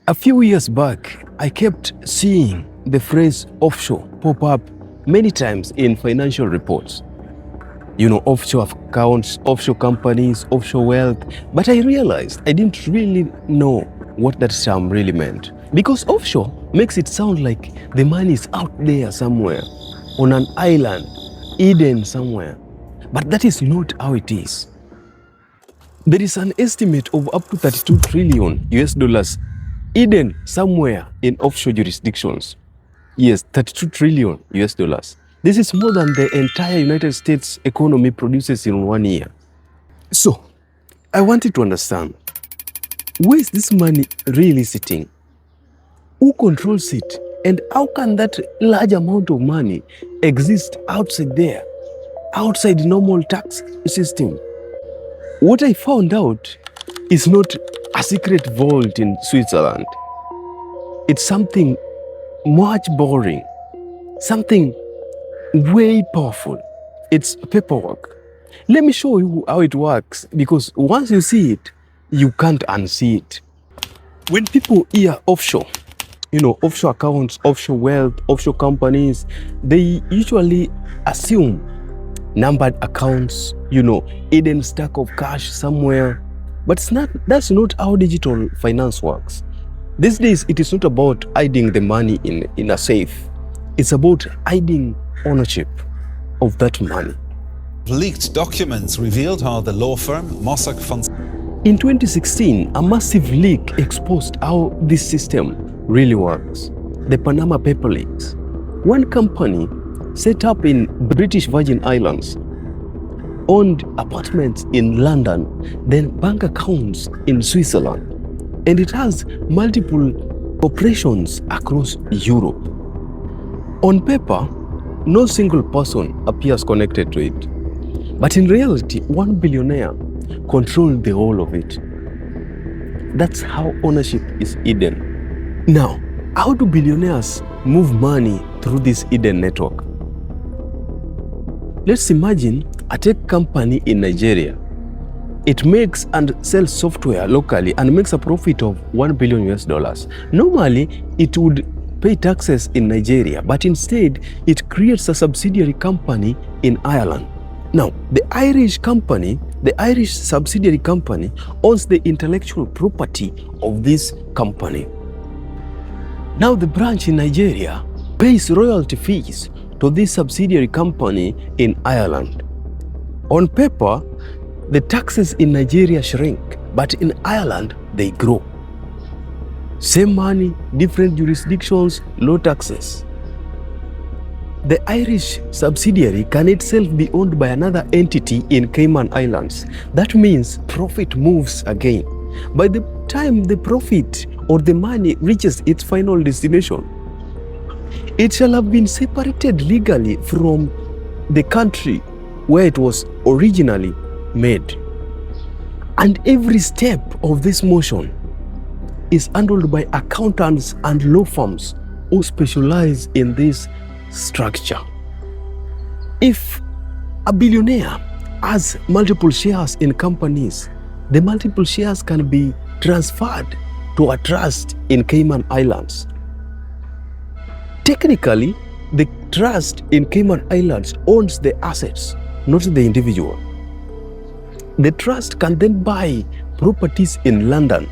A few years back, I kept seeing the phrase offshore pop up many times in financial reports. You know, offshore accounts, offshore companies, offshore wealth. But I realized I didn't really know what that term really meant. Because offshore makes it sound like the money is out there somewhere, on an island, hidden somewhere. But that is not how it is. There is an estimate of up to 32 trillion US dollars hidden somewhere in offshore jurisdictions. Yes, 32 trillion US dollars. This is more than the entire United States economy produces in 1 year. So, I wanted to understand, where is this money really sitting? Who controls it? And how can that large amount of money exist outside there, outside the normal tax system? What I found out is not a secret vault in Switzerland. It's something much boring, something way powerful. It's paperwork. Let me show you how it works, because once you see it, you can't unsee it. When people hear offshore, you know, offshore accounts, offshore wealth, offshore companies, they usually assume numbered accounts, you know, hidden stack of cash somewhere. But that's not how digital finance works. These days, it is not about hiding the money in a safe. It's about hiding ownership of that money. Leaked documents revealed how the law firm Mossack Fonseca. In 2016, a massive leak exposed how this system really works. The Panama Paper Leaks. One company set up in British Virgin Islands owned apartments in London, then bank accounts in Switzerland, and it has multiple operations across Europe. On paper, no single person appears connected to it, but in reality, one billionaire controlled the whole of it. That's how ownership is hidden. Now, how do billionaires move money through this hidden network? Let's imagine a tech company in Nigeria. It makes and sells software locally and makes a profit of $1 billion US. Normally, it would pay taxes in Nigeria, but instead, it creates a subsidiary company in Ireland. Now, the Irish subsidiary company owns the intellectual property of this company. Now, the branch in Nigeria pays royalty fees to this subsidiary company in Ireland. On paper, the taxes in Nigeria shrink, but in Ireland, they grow. Same money, different jurisdictions, low taxes. The Irish subsidiary can itself be owned by another entity in Cayman Islands. That means profit moves again. By the time the profit or the money reaches its final destination, it shall have been separated legally from the country where it was originally made. And every step of this motion is handled by accountants and law firms who specialize in this structure. If a billionaire has multiple shares in companies, the multiple shares can be transferred to a trust in Cayman Islands. Technically, the trust in Cayman Islands owns the assets, not the individual. The trust can then buy properties in London.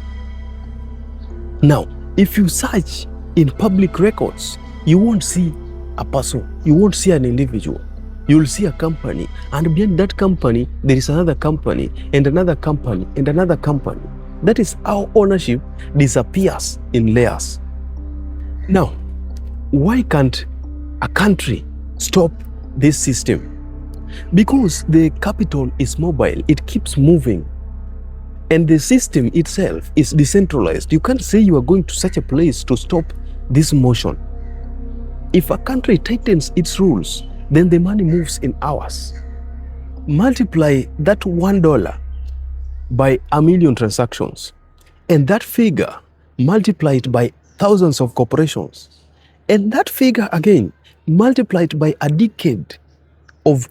Now, if you search in public records, you won't see a person, you won't see an individual. You'll see a company, and behind that company, there is another company, and another company, and another company. That is how ownership disappears in layers. Now, why can't a country stop this system? Because the capital is mobile, it keeps moving. And the system itself is decentralized. You can't say you are going to such a place to stop this motion. If a country tightens its rules, then the money moves in hours. Multiply that $1 by 1 million transactions, and that figure multiply it by thousands of corporations. And that figure again multiplied by a decade of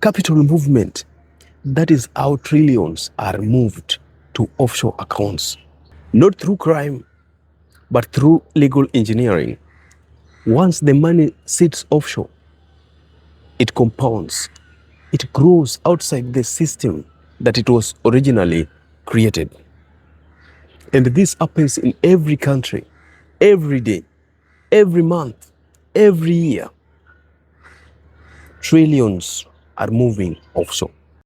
capital movement. That is how trillions are moved to offshore accounts. Not through crime, But through legal engineering, once the money sits offshore, it compounds, it grows outside the system that it was originally created. And this happens in every country, every day, every month, every year. Trillions are moving offshore.